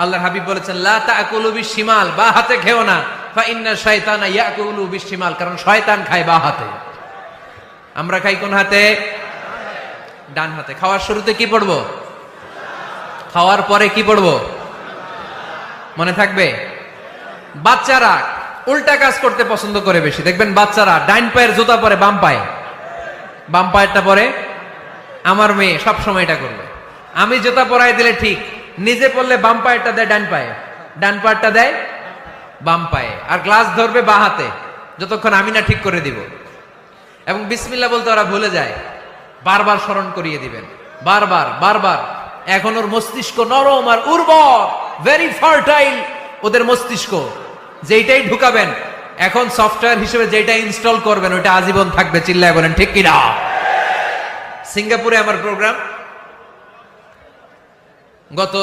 আল্লাহর হাবিব বলেছেন লা তাকুলু বিশিমাল, বা হাতে খেও না, ফা ইন্না শাইতানা ইয়াকুলু বিশিমাল, কারণ শয়তান খায় বা হাতে। আমরা খাই কোন হাতে? ডান হাতে। খাওয়ার শুরুতে কি পড়বো? খাওয়ার পরে কি পড়বো? মনে থাকবে? বাচ্চারা উল্টা কাজ করতে পছন্দ করে বেশি। দেখবেন বাচ্চারা ডাইন পায়ের জুতা পরে বাম পায়ে, বাম পায়েরটা পরে। আমার মেয়ে সব সময় এটা করবে। আমি জুতা পরাই দিলে ঠিক, নিজে পড়লে বাম পায়েরটা দেয় ডান পায়ে, ডান পায়েরটা দেয় বাম পায়ে, আর গ্লাস ধরবে বা হাতে, যতক্ষণ আমি না ঠিক করে দিব। এবং বিসমিল্লাহ বলতে ওরা ভুলে যায়, বারবার স্মরণ করিয়ে দিবেন, বারবার বারবার। এখন ওর মস্তিষ্ক নরম আর উর্বর, ভেরি ফার্টাইল ওদের মস্তিষ্ক। যেইটাই ঢুকাবেন, এখন সফটওয়্যার হিসেবে যেটা ইনস্টল করবেন ওইটা আজীবন থাকবে। চিল্লায় বলেন ঠিক কিনা? সিঙ্গাপুরে আমার প্রোগ্রাম, গত